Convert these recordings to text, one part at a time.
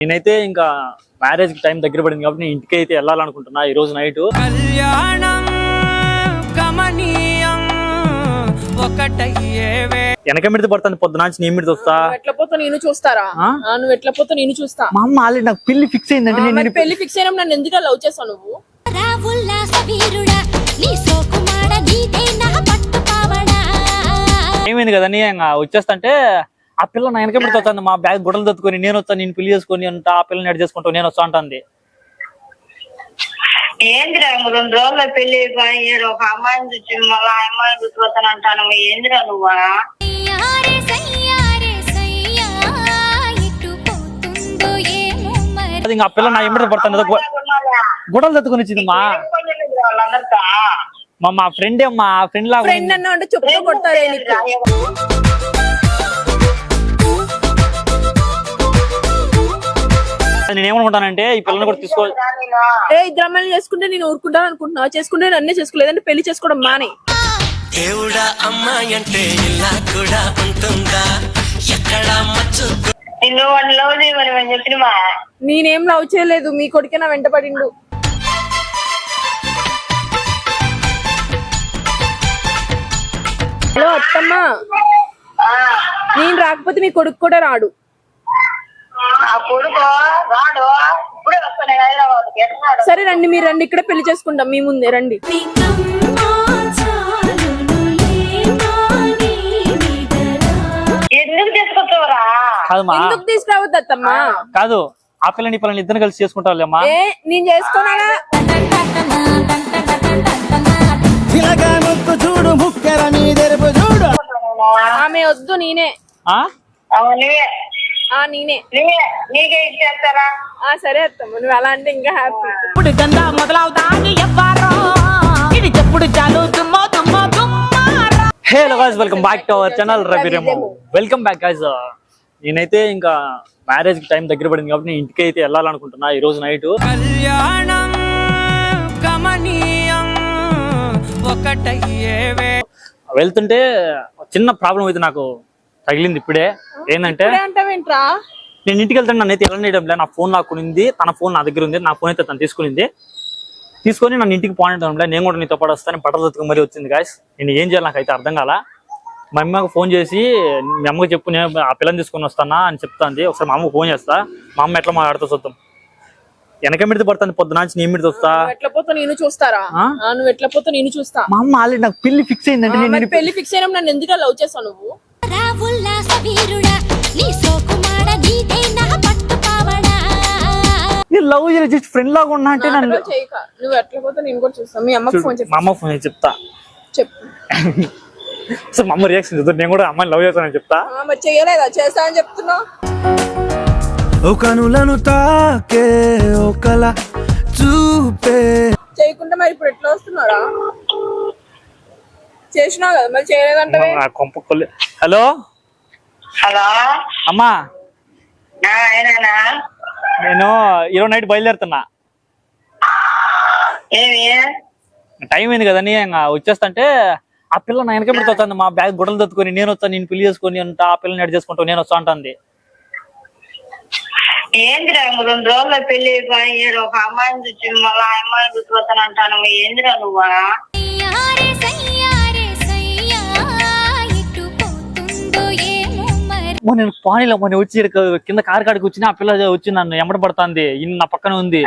నేనైతే ఇంకా మ్యారేజ్ కి టైం దగ్గర పడింది కాబట్టి నేను ఇంటికి అయితే వెళ్ళాలనుకుంటున్నా ఈ రోజు నైట్. వెనక మిడితే పడుతుంది పొద్దున నీ మిడితే వస్తా. ఎట్లా పోతా నేను చూస్తారా? నువ్వు ఎట్లా పోతా నేను చూస్తా. మా అమ్మ ఆల్రెడీ నాకు పెళ్లి ఫిక్స్ అయిందంటే నేను పెళ్లి ఫిక్స్ అయినా నన్ను ఎందుకు లవ్ చేసావు నువ్వు? ఏమైంది కదా నీ వచ్చేస్తంటే ఆ పిల్ల నా వెనక మిడితే వస్తుంది. మా బ్యాగ్ గుడ్డలు తత్తుకొని నేను వస్తాను, నేను పెళ్లి చేసుకొని అంట ఆ పిల్లని ఎడ్ చేసుకుంటావు నేను వస్తా అంటుంది. ఏందిరా 2 రోజుల పెళ్లి ఒక అమ్మాయిని చూసి మళ్ళీ ఆ అమ్మాయిని గుర్తుపోతాను అంటాను. ఏందిరా నువ్వా? అది ఇంకా ఆ పిల్ల నా ఎమ్మడి పడుతుంది గుడ్డలు తత్తుకొని వచ్చింది మా మా ఫ్రెండ్ మా ఫ్రెండ్ లాగా ఫ్రెండ్ అన్న అంటే చెప్తూ కొడతారే నేను ఏమనుకుంటానంటే ఈ పిల్లని కూడా తీసుకో ఇద్దరు అమ్మాయిలు చేసుకుంటే నేను ఊరుకుంటాను అనుకుంటున్నా. చేసుకుంటే నన్నే చేసుకోలేదంటే పెళ్లి చేసుకోవడం మానే. దేవుడా అమ్మాయి అంటే ఇలా కూడా ఉంటుందా ఎక్కడ మచ్చు నేనేం లవ్ చేయలేదు, మీ కొడుకే నా వెంట పడిండు. హలో అత్తమ్మ, నేను రాకపోతే మీ కొడుకు కూడా రాడు. సరే రండి, మీరు రండి, ఇక్కడే పెళ్లి చేసుకుంటాం మీ ముందే రండి. ఎందుకు తీసుకురావద్దు అత్తమ్మా? కాదు ఆ పిల్లని ఈ పిల్లని ఇద్దరు కలిసి చేసుకుంటావులేమ్మా. నేను చేసుకోనా? ఆమె వద్దు, నేనే నేనే. సరే అత్తమ్మ, నువ్వు అలా అంటే ఇంకా హ్యాపీ. ఇప్పుడు గందా మొదలవుతాది ఎవ్వరో ఇది చెప్పుడు చాలు దుమ్మో దుమ్మో దుమ్మారా. Hello guys, welcome back to our channel Ravi Remo. Welcome back guys. నేనైతే ఇంకా మ్యారేజ్ కి టైం దగ్గర పడింది కాబట్టి నేను ఇంటికి అయితే వెళ్ళాలనుకుంటున్నా ఈ రోజు నైట్. వెళ్తుంటే చిన్న ప్రాబ్లం అయితే నాకు తగిలింది ఇప్పుడే. ఏంటంటే నేను ఇంటికి వెళ్తాను, నన్ను అయితే వెళ్ళనీయడం లేదు. నా ఫోన్ లాక్కునింది, తన ఫోన్ నా దగ్గర ఉంది. నా ఫోన్ అయితే తను తీసుకొని నన్ను ఇంటికి పోనడం లేదు. నేను కూడా నీతో పాటు వస్తాను, బట్టలు దొతుకు మరీ వచ్చింది గాయస్. నేను ఏం చేయాలి నాకైతే అర్థం కాల. మా అమ్మకి ఫోన్ చేసి మీ అమ్మకి చెప్పు నేను ఆ పిల్లని తీసుకొని వస్తానా అని చెప్తాంది. ఒకసారి మా అమ్మకి ఫోన్ చేస్తా, మా అమ్మ ఎట్లా మాట్లాడుతూ చూద్దాం. వెనక మిడితే పడుతుంది పొద్దున నీ మిడితే వస్తా. ఎట్లా పోతా నేను చూస్తారా? నువ్వు ఎట్లా పోతా నేను చూస్తా. మా అమ్మ ఆల్రెడీ నాకు పెళ్లి ఫిక్స్ అయిందంటే నేను పెళ్లి ఫిక్స్ అయినా నన్ను ఎందుకు లవ్ చేసావు నువ్వు? లవ్ జస్ట్ ఫ్రెండ్ లాగా ఉన్నా అంటే నన్ను నువ్వు ఎట్లా పోతా నేను కూడా చూస్తా. మీ అమ్మకి ఫోన్ చేస్తా. మా అమ్మ ఫోన్ చెప్తా చెప్పు. సో మా అమ్మ రియాక్షన్ చూద్దాం. నేను కూడా అమ్మాయిని లవ్ చేస్తానని చెప్తా. మరి చేయలేదా? చేస్తా అని చెప్తున్నావు. కనులను తాకే ఒకల చూపే చేయకుండా మరి ఇప్పుడు ఎట్లా వస్తున్నారా? చేసినావు కదా మరి చేయలేదంటే. హలో హలో అమ్మా, నేను ఈరోజు నైట్ బయలుదేరుతున్నా. టైం అయింది కదా నీ వచ్చేస్తంటే ఆ పిల్ల నా వెనక మిడితే వస్తుంది. మా బ్యాగ్ గుడ్డలు తత్తుకొని నేను వస్తాను, నేను పెళ్లి చేసుకొని అంట ఆ పిల్లని ఎడ్ చేసుకుంటావు నేను వస్తా అంటుంది. ఏందిరా 2 రోజుల పెళ్లి ఒక అమ్మాయిని చూసి మళ్ళీ ఆ అమ్మాయిని గుర్తుపోతాను అంటాను. ఏందిరా నువ్వా? నేను పానీలో మొన్న వచ్చి కింద కారు కాడికి వచ్చి ఆ పిల్ల వచ్చి నన్ను ఎమ్మడ పడుతుంది. నా పక్కన ఉంది,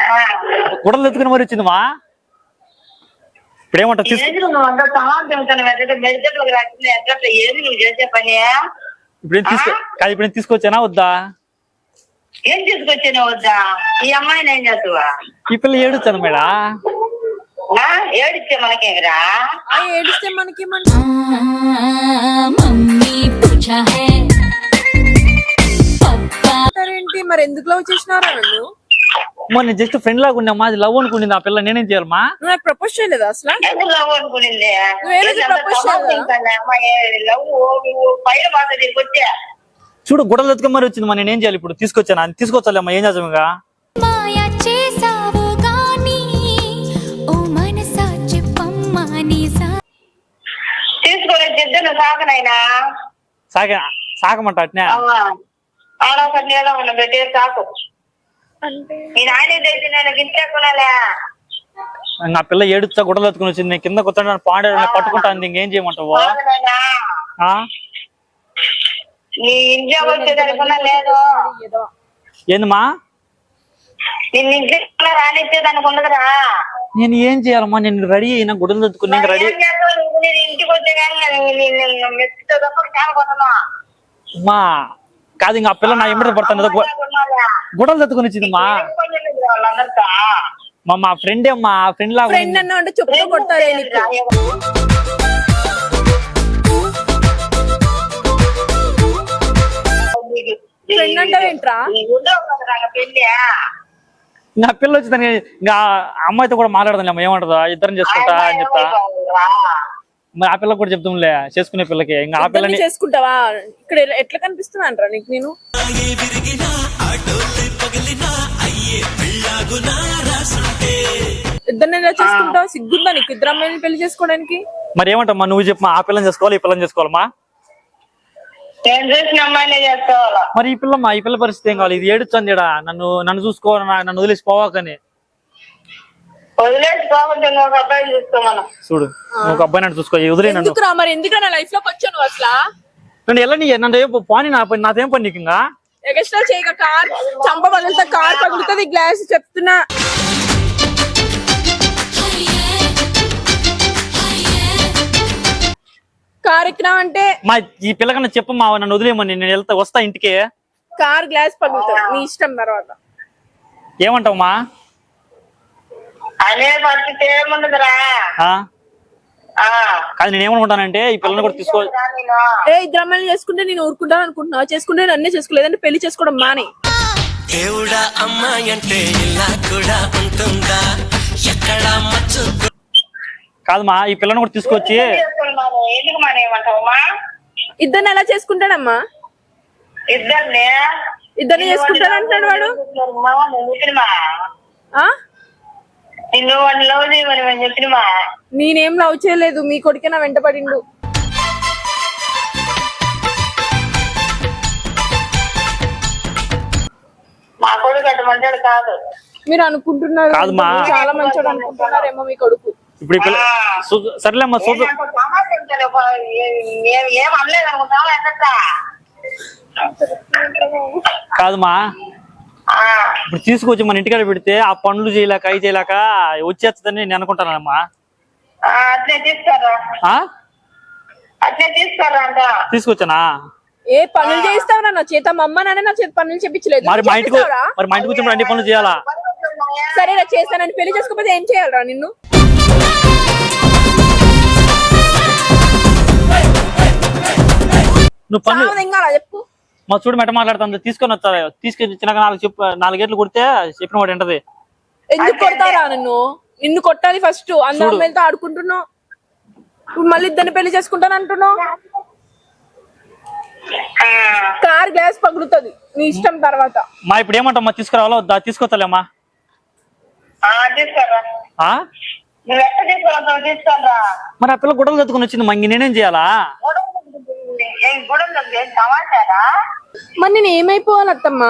గుడ్డలు ఎత్తుకుని మరి వచ్చింది. మా ఇప్పుడేమంటా ఇప్పుడు నేను తీసుకొచ్చానా వద్దా? ఏం తీసుకొచ్చాను వద్దా? ఈ అమ్మాయిని ఏం చేస్తావా? ఈ పిల్ల ఏడుస్తాను మేడా? ఏడిస్తే మనకేమిరా? ఏడిస్తే మనకి ఏంటి? మరి ఎందుకు లవ్ చేసినారా నన్ను? మొన్న జస్ట్ ఫ్రెండ్ లాగా ఉన్నా, మాది లవ్ అనుకునింది ఆ పిల్ల. నేనేం చేయాలమ్మా? నువ్వు నాకు ప్రపోజ్ చేయలేదా అసలు? లవ్ అనుకునింది. చూడు గుడ్డలు ఎత్తుక మరి వచ్చింది. మరి నేనేం చేయాలి ఇప్పుడు? తీసుకొచ్చాను, తీసుకొచ్చాలేమ్మా, ఏం చేద్దాం? సాగమంట అట్నే సాకు అంటే మీ నాయన తెలిసి నేను గింటే కొనాలే. నా పిల్ల ఏడుస్తా గుడ్డలు ఎత్తుకుని వచ్చింది. నేను కింద కూర్చొని పాడే పట్టుకుంటాను. ఇంకేం చేయమంటావు? నాయనా, ఆ? నీ ఇంట్లో వచ్చేది అనుకున్నా లేదు. ఏందమ్మా? నిన్ను ఇంట్లో రానిచ్చేది అనుకున్నదిరా. నేను ఏం చేయాలమ్మా? నేను రెడీ అయినా గుడ్డలు ఎత్తుకుని నేను రెడీ. ఏం చేస్తావు నువ్వు? నేను ఇంటికి వచ్చే కానీ మెచ్చితో తప్ప కానుకుంటున్నా. అమ్మా కాదు, ఇంకా ఆ పిల్ల నా ఎంబడి పడతాను. గుడ్డలు ఎత్తుకుని వచ్చిందమ్మా. వాళ్ళందరితో మా ఫ్రెండే అమ్మా. ఫ్రెండ్ లాగా ఫ్రెండ్ అన్న అంటే చెప్తూ కొడతారే నీకు. ఫ్రెండ్ అంటావేంట్రా? పెళ్ళి నా పిల్ల వచ్చి దాన్ని ఇంకా అమ్మాయితో కూడా మాట్లాడదాం. ఏమంటుందా? ఇద్దరం చేసుకుంటా అని చెప్తా. మరి ఆ పిల్లకి కూడా చెప్తాంలే, చేసుకునే పిల్లకి. ఇంకా ఆ పిల్లని చేసుకుంటావా? ఇక్కడ ఎట్లా కనిపిస్తున్నా అంటారా నీకు నేను? ఇద్దరిని ఎలా చేసుకుంటావు? సిగ్గుందా నీకు ఇద్దరు అమ్మాయిని పెళ్లి చేసుకోవడానికి? మరి ఏమంటామ్మా? నువ్వు చెప్పమా. ఆ పిల్లని చేసుకోవాలి, ఈ పిల్లని చేసుకోవాలమ్మా? నేను చూసిన అమ్మాయినే చేసుకోవాలా. మరి ఈ పిల్లమ్మా, ఈ పిల్ల పరిస్థితి ఏం కావాలి? ఇది ఏడుస్తుంది నన్ను చూసుకో, నన్ను వదిలేసి పోవాకని. వదిలేసి పోకుండా ఒక అబ్బాయిని చూసుకోమను. చూడు, ఒక అబ్బాయి నన్ను చూసుకో, వదిలే నన్ను. ఎందుకురా మరి? ఎందుకు నా లైఫ్ లోకి వచ్చావు నువ్వు అసలు? నన్ను ఎలా నన్ను ఏం పోనీ, నాదేం పని నీకు? ఇంకా ఎక్స్ట్రా చేయక కార్ చంప పగులుతా, కార్ పగులుతుంది, గ్లాస్ చెప్తున్నా. కార్ ఎక్కినావంటే మా ఈ పిల్లకన్నా చెప్పమ్మా, నన్ను వదిలేయమని. నేను వస్తా ఇంటికి. కార్ గ్లాస్ పగులుతుంది, నీ ఇష్టం. తర్వాత ఏమంటావమ్మా? అనే పరిస్థితి ఏముండదురా. కాదు, నేను ఏమనుకుంటానంటే ఈ పిల్లని కూడా తీసుకో. ఇద్దరు అమ్మాయిలు చేసుకుంటే నేను ఊరుకుంటాను అనుకుంటున్నా. చేసుకుంటే నన్నే చేసుకోలేదంటే పెళ్లి చేసుకోవడం మానే. దేవుడా అమ్మాయి అంటే ఇలా కూడా ఉంటుందా? ఎక్కడ మచ్చు కాదమ్మా, ఈ పిల్లని కూడా తీసుకొచ్చి. ఎందుకు మానేయమంటావమ్మా? ఇద్దరిని ఎలా చేసుకుంటాడమ్మా? ఇద్దరిని చేసుకుంటాడు అంటాడు వాడు. నిన్ను వాడిని లవ్ చేయమని మేము చెప్పినమా? నేనేం లవ్ చేయలేదు, మీ కొడుకే నా వెంట పడిండు. మా కొడుకు అటు మంచాడు కాదు. మీరు అనుకుంటున్నారు కాదమ్మా. చాలా మంచోడు అనుకుంటున్నారేమో మీ కొడుకు. ఇప్పుడు ఈ పిల్ల సర్లేమ్మా, చూద్దాం. ఏం అనలేదు అనుకుంటావా? ఎంత కాదమ్మా, ఇప్పుడు తీసుకొచ్చి మన ఇంటికాడ పెడితే ఆ పనులు చేయలేక అవి చేయలేక వచ్చేస్తుందని నేను అనుకుంటానమ్మా. అట్లే తీసుకోరా, అట్లే తీసుకోరా అంట. తీసుకొచ్చానా? ఏ పనులు చేయిస్తావురా నా చేత? మా అమ్మ నాన్న నా చేత పనులు చెప్పించలేదు. మరి మా ఇంటికి వచ్చినప్పుడు అన్ని పనులు చేయాలా? సరేరా చేస్తానని. పెళ్లి చేసుకోకపోతే ఏం చేయాలరా నిన్ను? నువ్వు పనులు చెప్పు. మా చూడు మెట్ట మాట్లాడుతుంది. తీసుకొని వస్తా. తీసుకొని ఇచ్చినాక 4 గేట్లు కొడితే చెప్పిన వాడు ఏంటది? ఎందుకు కొడతారా నిన్ను? నిన్ను కొట్టాలి ఫస్ట్. అందరూ అమ్మాయిలతో ఆడుకుంటున్నావు, ఇప్పుడు మళ్ళీ ఇద్దరిని పెళ్లి చేసుకుంటాను అంటున్నావు. కార్ గ్లాస్ పగులుతుంది, నీ ఇష్టం. తర్వాత మా ఇప్పుడు ఏమంటావు? మా తీసుకురావాలా వద్దా? తీసుకొస్తాలేమ్మా. మరి ఆ పిల్ల గుడ్డలు చదువుకుని వచ్చింది. మంగి నేనేం చేయాలా? మరి నేను ఏమైపోవాలి అత్తమ్మా?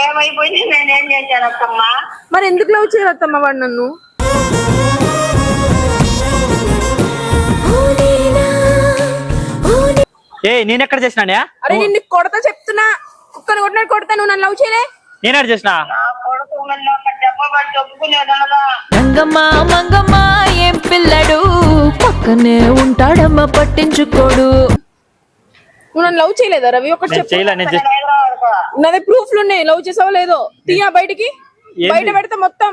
ఏమైపోయింది? నేనేం చేశాను అత్తమ్మా? మరి ఎందుకు లవ్ చేయరు అత్తమ్మా వాడు నన్ను? నేనెక్కడ చేసినా? అరే నిన్ను కొడతా చెప్తున్నా. కుక్కను కొట్టినట్టు కొడతా. నువ్వు నన్ను లవ్ చేయలే. నేనేడు చేసినా? మంగమ్మ మంగమ్మ ఏం పిల్లడు, పక్కనే ఉంటాడమ్మ పట్టించుకోడు. నువ్వు నన్ను లవ్ చేయలేదా రవి? ఒకటి చెప్పు. నాదే ప్రూఫ్లు ఉన్నాయి. లవ్ చేసావో లేదో తీయా బయటికి. బయట పెడితే మొత్తం.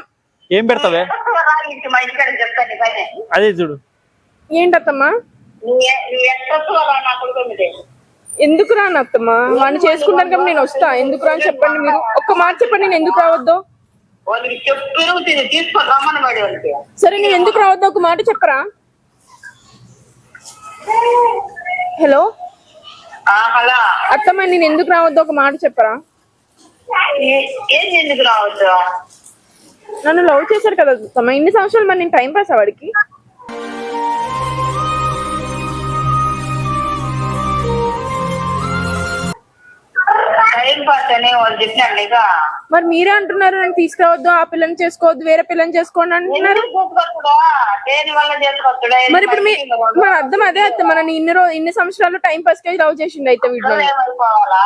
ఏం పెడతావే? అదే చూడు. ఏంటత్తమ్మా? ఎందుకు రాను అత్తమ్మా? వాడిని చేసుకుంటాను కాబట్టి నేను వస్తా. ఎందుకు రాని చెప్పండి మీరు. ఒక్క మాట చెప్పండి, నేను ఎందుకు రావద్దు? సరే నేను ఎందుకు రావద్దు ఒక మాట చెప్పరా? హలో అత్తమ్మ, నేను ఎందుకు రావద్దు ఒక మాట చెప్పరా? ఎందుకు రావద్దు? నన్ను లవ్ చేశారు కదా అత్తమ్మ. ఇన్ని సంవత్సరాలు మరి నేను టైం పాస్ వాడికి. టైం పాస్ అని వాళ్ళు చెప్పినారు ఇక మరి మీరే అంటున్నారు నన్ను తీసుకురావద్దు, ఆ పిల్లని చేసుకోవద్దు, వేరే పిల్లని చేసుకోండి అంటున్నారు. చేసుకోవచ్చుడా దేని వల్ల చేసుకోవచ్చుడా మరి ఇప్పుడు మన అర్థం అదే అత్త, మన ఇన్ని సంవత్సరాలు టైం పాస్ కి లవ్ చేసిండు అయితే వీటిలో. ఏమైపోవాలా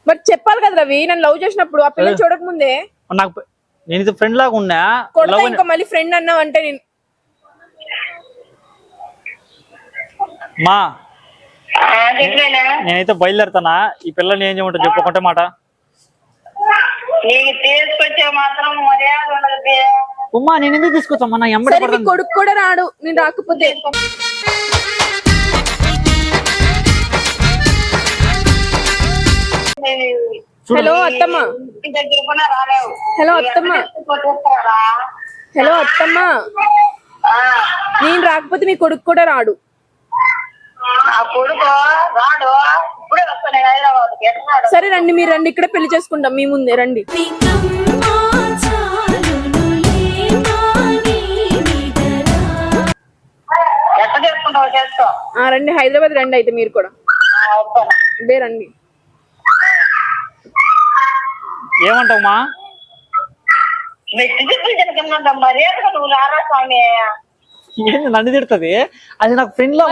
మరి చెప్పాలి కదా రవి, నన్ను లవ్ చేసినప్పుడు ఆ పిల్లని చూడక ముందే. నాకు నేను ఇది ఫ్రెండ్ లాగా ఉన్నా, కొడతా ఇంకా మళ్ళీ ఫ్రెండ్ అన్నావు అంటే నేను. మా చెప్పలేనా నేనైతే బయలుదేరుతానా, ఈ పిల్లని ఏం చేయమంటావు చెప్పు ఒకటే మాట. నీకు తీసుకొచ్చే మాత్రం మర్యాద ఉండదు. ఉమ్మా నేను ఎందుకు తీసుకొచ్చామా, నా ఎంబడి సరే, నీ కొడుకు కూడా రాడు నేను రాకపోతే. హలో అత్తమ్మ. రాలేవు. హలో అత్తమ్మ. హలో అత్తమ్మ, నేను రాకపోతే నీ కొడుకు కూడా రాడు. నా కొడుకు రాడు, ఇప్పుడే వస్తాను హైదరాబాద్కి. ఎట్లా సరే రండి, మీరు రండి, ఇక్కడ పెళ్లి చేసుకుంటాం మీ ముందే రండి. ఎట్లా చేసుకుంటావు చేసుకో. రండి, హైదరాబాద్ రండి అయితే మీరు కూడా. వస్తాను. ఇదే రండి. ఏమంటావు మా? మెట్టి చెప్పించనుకున్నంత మర్యాదగా నువ్వు రారా స్వామి. ఏంది నన్ను తిడుతుంది, అది నాకు ఫ్రెండ్ లో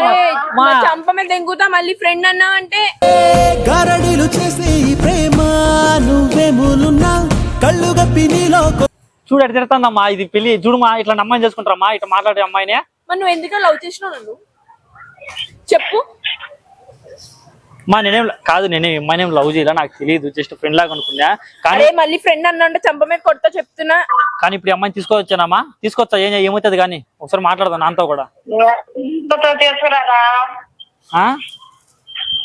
మా చంప మీద తెంగుతా మళ్ళీ ఫ్రెండ్ అన్నా అంటే. గారడీలు చేసే ఈ ప్రేమ నువ్వేములున్నా కళ్ళు గప్పి నీలో చూడు ఎట్లా తిడుతుందమ్మా, ఇది పెళ్లి చూడుమా, ఇట్లా అమ్మాయిని చేసుకుంటారమ్మా, ఇట్లా మాట్లాడే అమ్మాయినే. మరి నువ్వు ఎందుకు లవ్ చేసినావు నన్ను చెప్పు. మా నేనేం కాదు, నేనే అమ్మాయినేం లవ్ చేయాల, నాకు తెలియదు, జస్ట్ ఫ్రెండ్ లాగా అనుకున్నా. కానీ అరే మళ్ళీ ఫ్రెండ్ అన్నా అంటే చంప మీద కొడతా చెప్తున్నా. కానీ ఇప్పుడు ఈ అమ్మాయిని తీసుకొచ్చానమ్మా, తీసుకొచ్చా ఏమవుతుంది కానీ ఒకసారి మాట్లాడదాం నాతో కూడా. తీసుకురారా, ఆ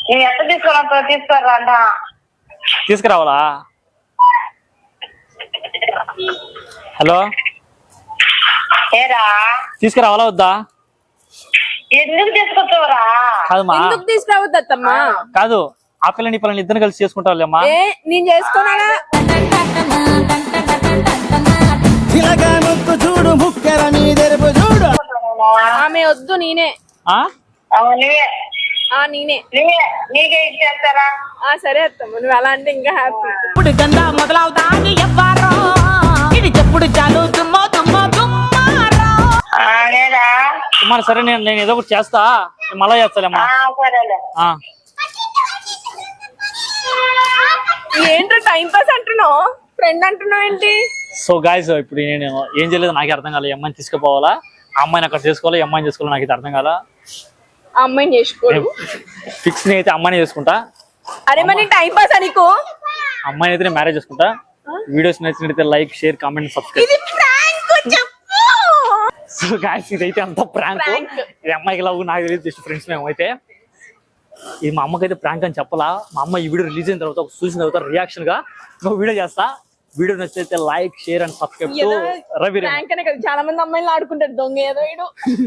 నువ్వు ఎంత తీసుకురా తీసుకురా అన్న. తీసుకురావాలా? హలో, ఏరా తీసుకురావాలా వద్దా? ఎందుకు తీసుకొచ్చావురా? కాదమ్మా, ఎందుకు తీసుకురావద్దు అత్తమ్మా? కాదు, ఆ పిల్లని పిల్లని ఇద్దరు కలిసి చేసుకుంటావులేమ్మా. నేను చేసుకోనా? ఇలాగా ముక్కు చూడు ముక్కెర నీ తెరుపు చూడు. ఆమె వద్దు, నేనే. నువ్వే నేనే. నీకే ఇచ్చేస్తారా? సరే అత్తమ్మ, నువ్వు అలా అంటే ఇంకా హ్యాపీ. ఇప్పుడు గంగా మొదలవుతాది ఎవ్వరో ఇది చెప్పుడు చాలు దుమ్మో దుమ్మో దుమ్మారో. లేదా మరి సరే, నేను ఏదో ఒకటి చేస్తా, నేను మళ్ళా చేస్తాలేమ్మా. సరేలే. ఏంటో టైం పాస్ అంటున్నావు, ఫ్రెండ్ అంటున్నావు ఏంటి? సో గాయస్, ఇప్పుడు నేను ఏం చేయలేదు, నాకే అర్థం కాలేదు. ఈ అమ్మాయిని తీసుకుపోవాలా, ఆ అమ్మాయిని అక్కడ చేసుకోవాలా, ఈ అమ్మాయిని చేసుకోవాలా, నాకు అర్థం కాల. ఆ అమ్మాయిని చేసుకోడు. ఫిక్స్ అయితే అమ్మాయిని చేసుకుంటా. అరే మరి టైం పాస్ అనుకో. అమ్మాయిని అయితే నేను మ్యారేజ్ చేసుకుంటా. వీడియోస్ నచ్చినట్లయితే like, share, comment, subscribe. So guys, ఇదైతే అంత ప్రాంక్. ఇది అమ్మాయికి లవ్, నాకు తెలియదు, జస్ట్ ఫ్రెండ్స్ మేము అయితే. ఇది మా అమ్మకైతే ప్రాంక్ అని చెప్పాలా. మా అమ్మ ఈ వీడియో రిలీజ్ అయిన తర్వాత చూసిన తర్వాత రియాక్షన్ గా ఇంకో వీడియో చేస్తా. వీడియో నచ్చితే like, share and subscribe to Ravi. చాలా మంది అమ్మాయిలు ఆడుకుంటారు దొంగ ఏదో.